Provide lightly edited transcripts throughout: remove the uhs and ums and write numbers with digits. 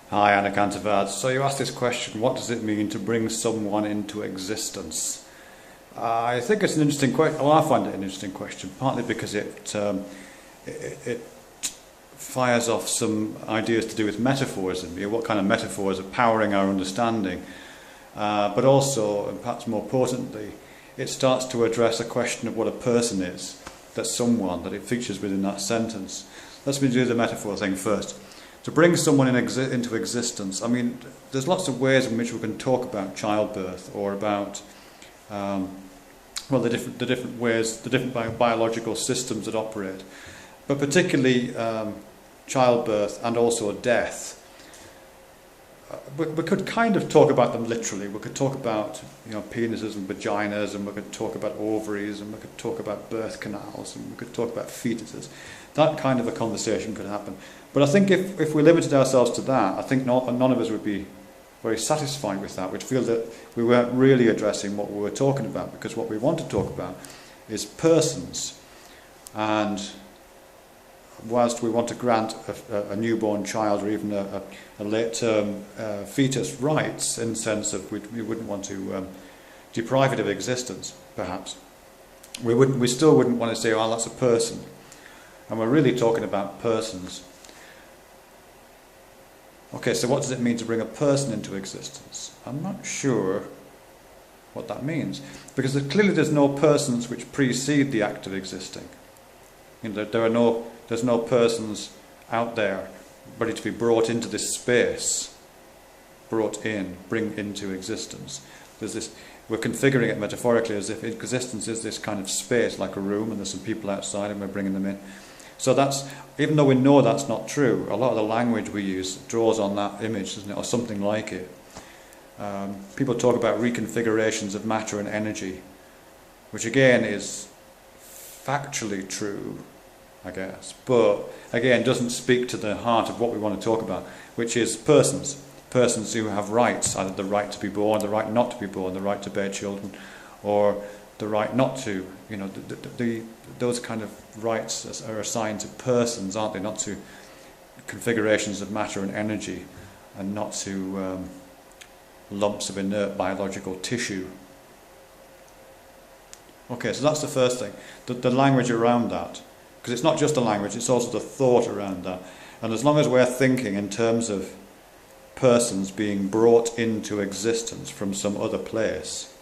Hi, Anna Cantavad. So you asked this question, what does it mean to bring someone into existence? I think it's an interesting question. Well, I find it an interesting question, partly because it fires off some ideas to do with metaphors in me, what kind of metaphors are powering our understanding. But also, and perhaps more importantly, it starts to address a question of what a person is, that's someone, that it features within that sentence. Let's do the metaphor thing first. To bring someone into existence, I mean, there's lots of ways in which we can talk about childbirth or about, the different ways, the different biological systems that operate. But particularly childbirth and also death. We could kind of talk about them literally. We could talk about penises and vaginas, and we could talk about ovaries, and we could talk about birth canals, and we could talk about fetuses. That kind of a conversation could happen. But I think if we limited ourselves to that, I think none of us would be very satisfied with that. We'd feel that we weren't really addressing what we were talking about, because what we want to talk about is persons. And whilst we want to grant a newborn child or even a late-term fetus rights, in the sense of we wouldn't want to deprive it of existence, perhaps, we still wouldn't want to say, oh, that's a person. And we're really talking about persons. Okay, so what does it mean to bring a person into existence? I'm not sure what that means, because clearly there's no persons which precede the act of existing. There's no persons out there ready to be brought into this space, bring into existence. We're configuring it metaphorically as if existence is this kind of space, like a room, and there's some people outside and we're bringing them in. So even though we know that's not true, a lot of the language we use draws on that image, doesn't it, or something like it. People talk about reconfigurations of matter and energy, which again is factually true, I guess, but again doesn't speak to the heart of what we want to talk about, which is persons who have rights, either the right to be born, the right not to be born, the right to bear children, or the right not to. Those kind of rights are assigned to persons, aren't they? Not to configurations of matter and energy, and not to lumps of inert biological tissue. Okay, so that's the first thing, the language around that. Because it's not just the language, it's also the thought around that. And as long as we're thinking in terms of persons being brought into existence from some other place,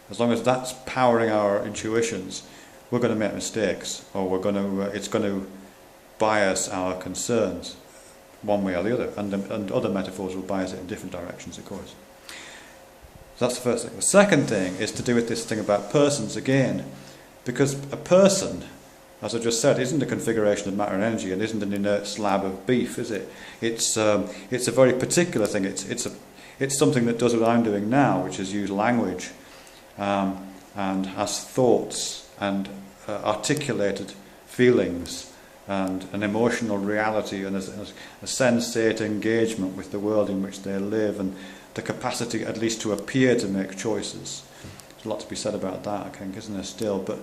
as long as that's powering our intuitions, we're going to make mistakes, or it's going to bias our concerns one way or the other. And other metaphors will bias it in different directions, of course. So that's the first thing. The second thing is to do with this thing about persons again, because a person, as I just said, isn't a configuration of matter and energy, and isn't an inert slab of beef, is it? It's a very particular thing. It's something that does what I'm doing now, which is use language, and has thoughts and articulated feelings and an emotional reality and a sensate engagement with the world in which they live, and the capacity at least to appear to make choices. There's a lot to be said about that, I think, isn't there, still? But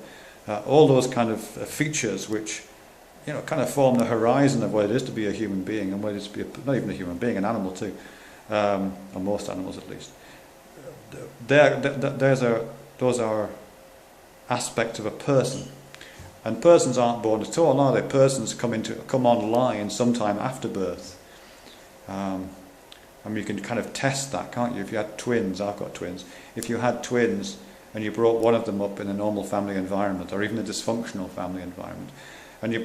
all those kind of features which kind of form the horizon of what it is to be a human being, and what it is to be not even a human being, an animal too, or most animals at least. Those are aspects of a person. And persons aren't born at all, are they? Persons come online sometime after birth. You can kind of test that, can't you? If you had twins, I've got twins. If you had twins and you brought one of them up in a normal family environment, or even a dysfunctional family environment, and you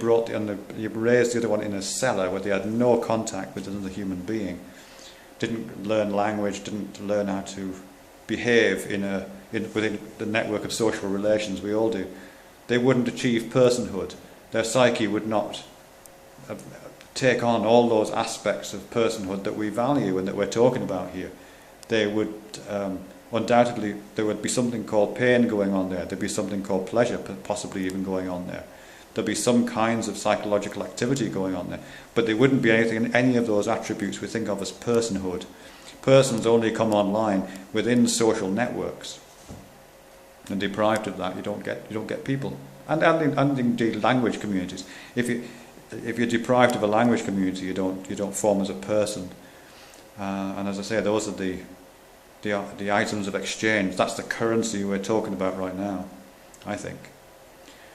raised the other one in a cellar where they had no contact with another human being, didn't learn language, didn't learn how to behave within the network of social relations we all do, they wouldn't achieve personhood. Their psyche would not take on all those aspects of personhood that we value and that we're talking about here. They would undoubtedly, there would be something called pain going on there. There'd be something called pleasure possibly even going on there. There'd be some kinds of psychological activity going on there. But there wouldn't be any of those attributes we think of as personhood. Persons only come online within social networks. And deprived of that, you don't get people. And indeed language communities. If you're deprived of a language community, you don't form as a person. And as I say, those are the items of exchange. That's the currency we're talking about right now, I think.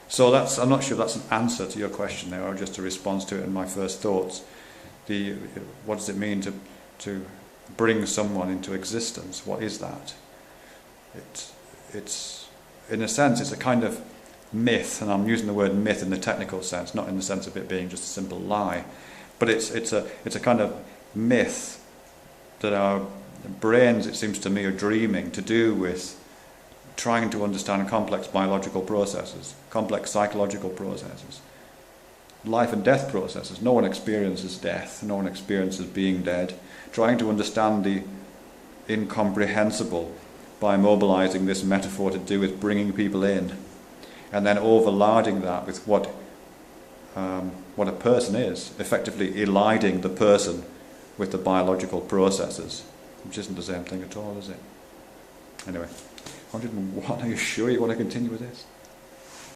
So I'm not sure that's an answer to your question there, or just a response to it in my first thoughts. What does it mean to bring someone into existence? What is that? It's in a sense, it's a kind of myth, and I'm using the word myth in the technical sense, not in the sense of it being just a simple lie, but it's a kind of myth that our brains, it seems to me, are dreaming, to do with trying to understand complex biological processes, complex psychological processes, life and death processes. No one experiences death, no one experiences being dead. Trying to understand the incomprehensible by mobilizing this metaphor to do with bringing people in, and then overlarding that with what a person is, effectively eliding the person with the biological processes, which isn't the same thing at all, is it? Anyway, 101, are you sure you want to continue with this?